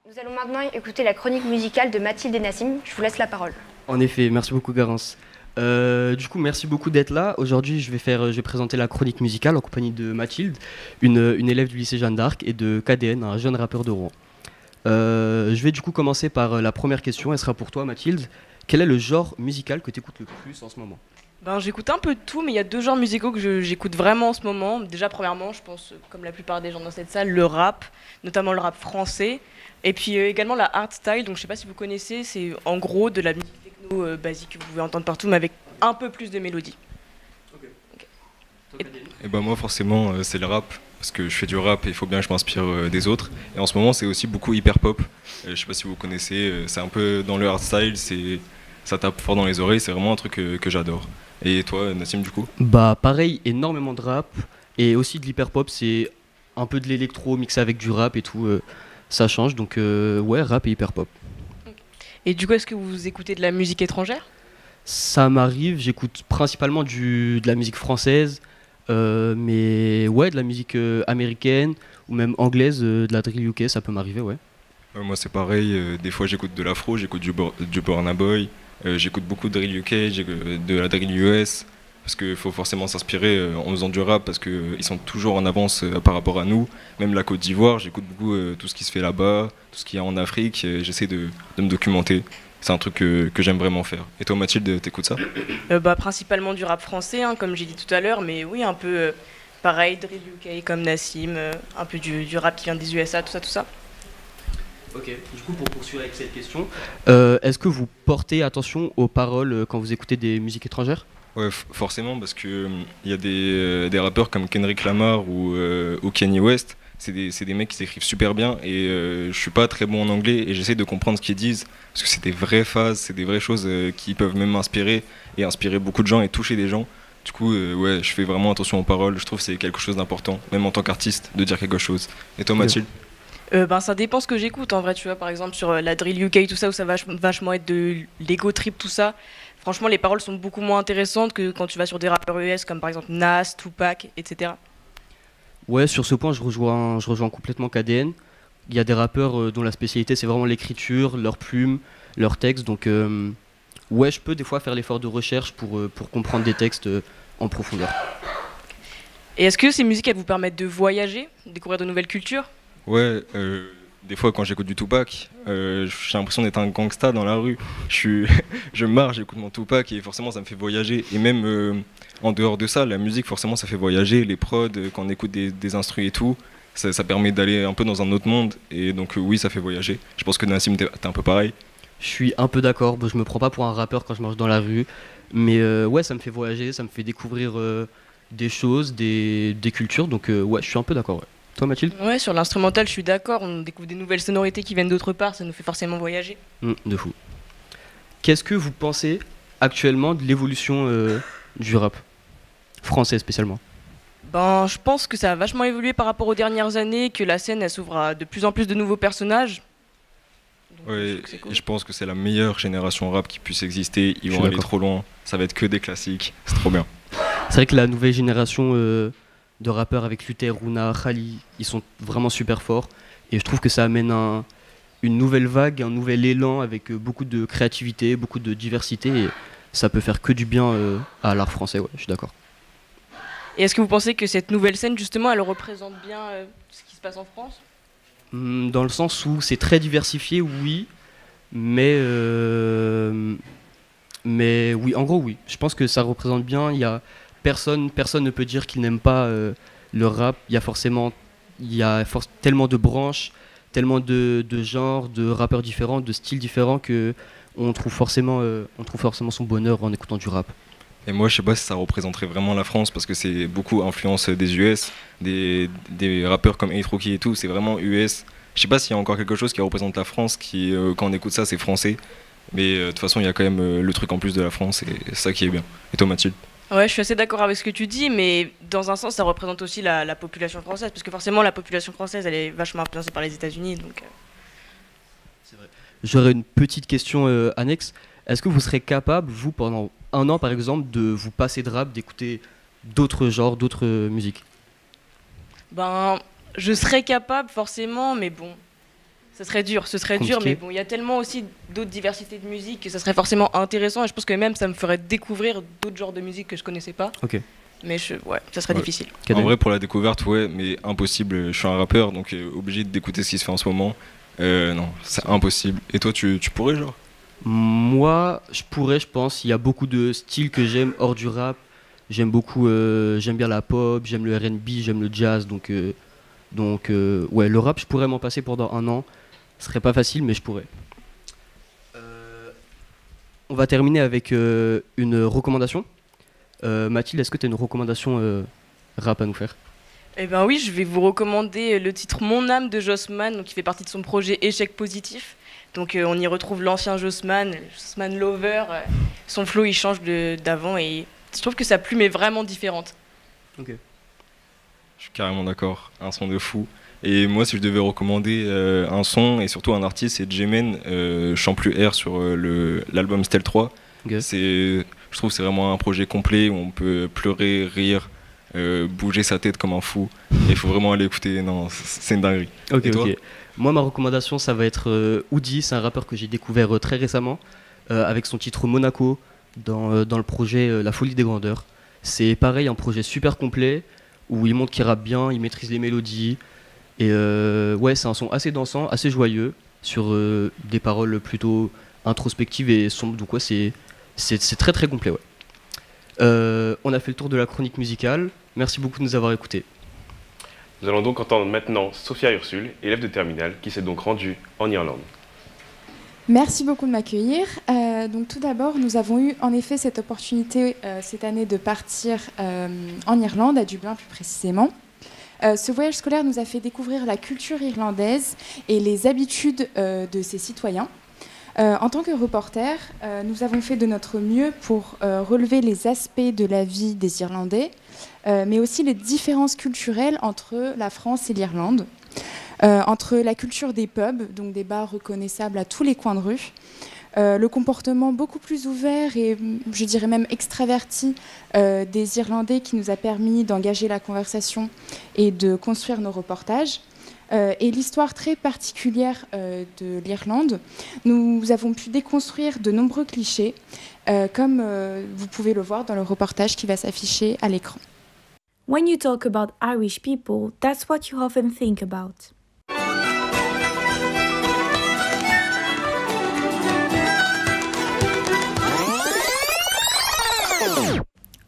Nous allons maintenant écouter la chronique musicale de Mathilde et Nassim. Je vous laisse la parole. En effet, merci beaucoup Garance. Du coup, merci beaucoup d'être là. Aujourd'hui, je vais présenter la chronique musicale en compagnie de Mathilde, une élève du lycée Jeanne d'Arc, et de KDN, un jeune rappeur de Rouen. Je vais du coup commencer par la première question. Elle sera pour toi, Mathilde. Quel est le genre musical que tu écoutes le plus en ce moment? J'écoute un peu de tout, mais il y a deux genres musicaux que j'écoute vraiment en ce moment. Déjà, premièrement, je pense, comme la plupart des gens dans cette salle, le rap, notamment le rap français. Et puis également la hardstyle, donc je sais pas si vous connaissez, c'est en gros de la musique techno basique que vous pouvez entendre partout, mais avec un peu plus de mélodie. Okay. Et bah moi forcément c'est le rap, parce que je fais du rap et il faut bien que je m'inspire des autres. Et en ce moment c'est aussi beaucoup hyper pop, je sais pas si vous connaissez, c'est un peu dans le hardstyle, ça tape fort dans les oreilles, c'est vraiment un truc que j'adore. Et toi Nassim du coup? Bah pareil, énormément de rap et aussi de l'hyper pop, c'est un peu de l'électro mixé avec du rap et tout. Ça change, donc ouais, rap et hyper pop. Et du coup, est-ce que vous écoutez de la musique étrangère? Ça m'arrive, j'écoute principalement de la musique française, mais ouais, de la musique américaine ou même anglaise, de la drill UK, ça peut m'arriver, ouais. Moi c'est pareil, des fois j'écoute de l'afro, j'écoute du Burna Boy, j'écoute beaucoup de drill UK, de la drill US. Parce qu'il faut forcément s'inspirer en faisant du rap, parce qu'ils sont toujours en avance par rapport à nous. Même la Côte d'Ivoire, j'écoute beaucoup tout ce qui se fait là-bas, tout ce qu'il y a en Afrique, j'essaie de me documenter. C'est un truc que j'aime vraiment faire. Et toi Mathilde, t'écoutes ça? Principalement du rap français, hein, comme j'ai dit tout à l'heure, mais oui, un peu pareil, drill UK comme Nassim, un peu du rap qui vient des USA, tout ça. Ok, du coup pour poursuivre avec cette question, est-ce que vous portez attention aux paroles quand vous écoutez des musiques étrangères? Ouais, forcément, parce que y a des rappeurs comme Kendrick Lamar ou Kanye West, c'est des mecs qui s'écrivent super bien, et je suis pas très bon en anglais et j'essaie de comprendre ce qu'ils disent, parce que c'est des vraies phases, c'est des vraies choses qui peuvent même m'inspirer et inspirer beaucoup de gens et toucher des gens. Du coup, ouais, je fais vraiment attention aux paroles, je trouve que c'est quelque chose d'important, même en tant qu'artiste, de dire quelque chose. Et toi Mathilde? Ça dépend ce que j'écoute en vrai, tu vois, par exemple sur la drill UK, tout ça, où ça va vachement être de l'ego trip, tout ça. Franchement, les paroles sont beaucoup moins intéressantes que quand tu vas sur des rappeurs US comme par exemple Nas, Tupac, etc. Ouais, sur ce point, je rejoins complètement KDN. Il y a des rappeurs dont la spécialité, c'est vraiment l'écriture, leurs plumes, leurs textes. Donc, ouais, je peux des fois faire l'effort de recherche pour comprendre des textes en profondeur. Et est-ce que ces musiques, elles vous permettent de voyager, découvrir de nouvelles cultures? Ouais, des fois quand j'écoute du Tupac, j'ai l'impression d'être un gangsta dans la rue. Je marche, j'écoute mon Tupac et forcément ça me fait voyager. Et même en dehors de ça, la musique forcément ça fait voyager. Les prods, quand on écoute des instrus et tout, ça permet d'aller un peu dans un autre monde. Et donc oui, ça fait voyager. Je pense que Nassim, t'es un peu pareil. Je suis un peu d'accord, je me prends pas pour un rappeur quand je marche dans la rue. Mais ouais, ça me fait voyager, ça me fait découvrir des choses, des cultures. Donc ouais, je suis un peu d'accord, ouais. Toi Mathilde? Ouais, sur l'instrumental, je suis d'accord. On découvre des nouvelles sonorités qui viennent d'autre part, ça nous fait forcément voyager. De fou. Qu'est-ce que vous pensez actuellement de l'évolution du rap français spécialement? Je pense que ça a vachement évolué par rapport aux dernières années, que la scène elle s'ouvre à de plus en plus de nouveaux personnages. Donc, ouais, cool. et je pense que c'est la meilleure génération rap qui puisse exister. Ils vont aller trop loin, ça va être que des classiques, c'est trop bien. C'est vrai que la nouvelle génération de rappeurs avec Luther, Runa, Khali, ils sont vraiment super forts. Et je trouve que ça amène une nouvelle vague, un nouvel élan avec beaucoup de créativité, beaucoup de diversité. Et ça peut faire que du bien à l'art français, ouais, je suis d'accord. Et est-ce que vous pensez que cette nouvelle scène, justement, elle représente bien ce qui se passe en France? Dans le sens où c'est très diversifié, oui. Mais oui, en gros, oui. Je pense que ça représente bien. Personne ne peut dire qu'il n'aime pas le rap. Il y a tellement de branches, tellement de genres, de rappeurs différents, de styles différents que on trouve forcément son bonheur en écoutant du rap. Et moi, je sais pas si ça représenterait vraiment la France, parce que c'est beaucoup influence des US, des rappeurs comme A$AP Rocky et tout, c'est vraiment US. Je sais pas s'il y a encore quelque chose qui représente la France, qui quand on écoute ça, c'est français. Mais de toute façon, il y a quand même le truc en plus de la France, et c'est ça qui est bien. Et toi, Mathilde? Ouais, je suis assez d'accord avec ce que tu dis, mais dans un sens, ça représente aussi la population française, parce que forcément, la population française, elle est vachement influencée par les États-Unis, donc. C'est vrai. J'aurais une petite question annexe. Est-ce que vous serez capable, vous, pendant un an par exemple, de vous passer de rap, d'écouter d'autres genres, d'autres musiques? Je serais capable forcément, mais bon, Ce serait dur, Compliqué. mais bon, il y a tellement aussi d'autres diversités de musique que ça serait forcément intéressant et je pense que même ça me ferait découvrir d'autres genres de musique que je connaissais pas. Ok. Mais ouais, ça serait Ouais. difficile. Kaden. En vrai, pour la découverte, ouais, mais impossible. Je suis un rappeur, donc obligé d'écouter ce qui se fait en ce moment. Non, c'est impossible. Et toi, tu pourrais, genre? Moi, je pourrais, je pense. Il y a beaucoup de styles que j'aime hors du rap. J'aime beaucoup, j'aime bien la pop, j'aime le R&B, j'aime le jazz. Donc, ouais, le rap, je pourrais m'en passer pendant un an. Ce serait pas facile, mais je pourrais. On va terminer avec une recommandation. Mathilde, est-ce que tu as une recommandation rap à nous faire? Eh ben oui, je vais vous recommander le titre Mon âme de Jossman, donc qui fait partie de son projet Échec positif. Donc on y retrouve l'ancien Jossman Lover. Son flow il change d'avant et je trouve que sa plume est vraiment différente. Ok. Je suis carrément d'accord. Un son de fou. Et moi, si je devais recommander un son et surtout un artiste, c'est J-Men, Chant plus R sur l'album Stell 3. Ok. Je trouve que c'est vraiment un projet complet où on peut pleurer, rire, bouger sa tête comme un fou. Et il faut vraiment aller écouter. Non, c'est une dinguerie. Ok, Et toi? ok. Moi, ma recommandation, ça va être Oudi. C'est un rappeur que j'ai découvert très récemment avec son titre Monaco dans le projet La Folie des Grandeurs. C'est pareil, un projet super complet où il montre qu'il rappe bien, il maîtrise les mélodies. Et ouais, c'est un son assez dansant, assez joyeux sur des paroles plutôt introspectives et sombres. Donc ouais, c'est très très complet. Ouais. On a fait le tour de la chronique musicale. Merci beaucoup de nous avoir écoutés. Nous allons donc entendre maintenant Sophia Ursule, élève de terminale, qui s'est donc rendue en Irlande. Merci beaucoup de m'accueillir. Donc tout d'abord, nous avons eu en effet cette opportunité cette année de partir en Irlande, à Dublin plus précisément. Ce voyage scolaire nous a fait découvrir la culture irlandaise et les habitudes de ses citoyens. En tant que reporter, nous avons fait de notre mieux pour relever les aspects de la vie des Irlandais, mais aussi les différences culturelles entre la France et l'Irlande, entre la culture des pubs, donc des bars reconnaissables à tous les coins de rue, le comportement beaucoup plus ouvert et je dirais même extraverti des Irlandais qui nous a permis d'engager la conversation et de construire nos reportages. Et l'histoire très particulière de l'Irlande, nous avons pu déconstruire de nombreux clichés, comme vous pouvez le voir dans le reportage qui va s'afficher à l'écran. When you talk about Irish people, that's what you often think about.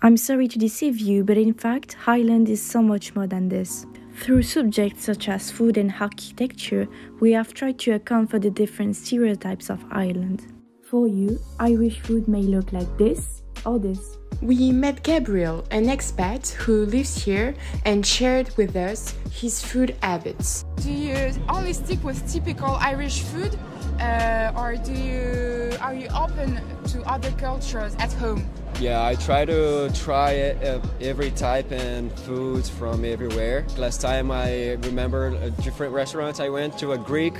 I'm sorry to deceive you, but in fact, Ireland is so much more than this. Through subjects such as food and architecture, we have tried to account for the different stereotypes of Ireland. For you, Irish food may look like this or this. We met Gabriel, an expat who lives here and shared with us his food habits. Do you only stick with typical Irish food or are you open to other cultures at home? Yeah, I try to try every type and foods from everywhere. Last time I remember different restaurants. I went to a Greek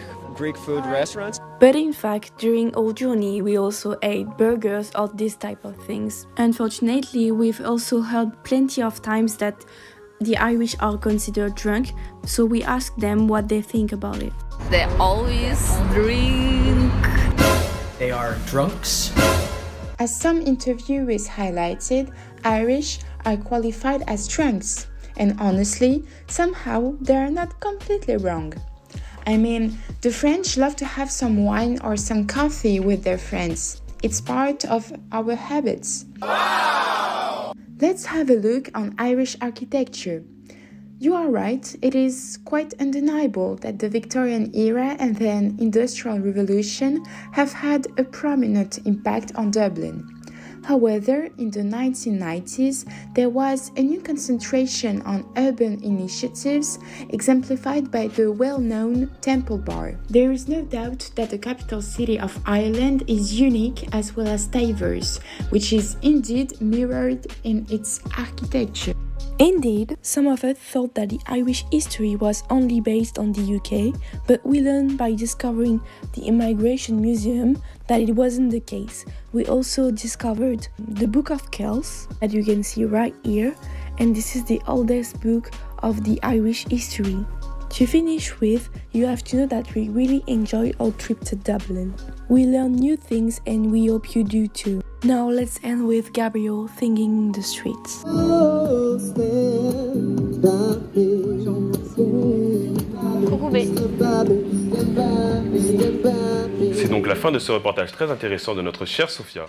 food restaurant. But in fact, during our journey, we also ate burgers or this type of things. Unfortunately, we've also heard plenty of times that the Irish are considered drunk, so we asked them what they think about it. They always drink. They are drunks. As some interviewees highlighted, Irish are qualified as drunks, and honestly, somehow they are not completely wrong. I mean, the French love to have some wine or some coffee with their friends. It's part of our habits. Wow! Let's have a look on Irish architecture. You are right, it is quite undeniable that the Victorian era and then Industrial Revolution have had a prominent impact on Dublin. However, in the 1990s, there was a new concentration on urban initiatives, exemplified by the well-known Temple Bar. There is no doubt that the capital city of Ireland is unique as well as diverse, which is indeed mirrored in its architecture. Indeed, some of us thought that the Irish history was only based on the UK, but we learned by discovering the Immigration Museum that it wasn't the case. We also discovered the Book of Kells, that you can see right here, and this is the oldest book of the Irish history. To finish with, you have to know that we really enjoy our trip to Dublin. We learn new things and we hope you do too. Now let's end with Gabriel singing in the streets. C'est donc la fin de ce reportage très intéressant de notre chère Sophia.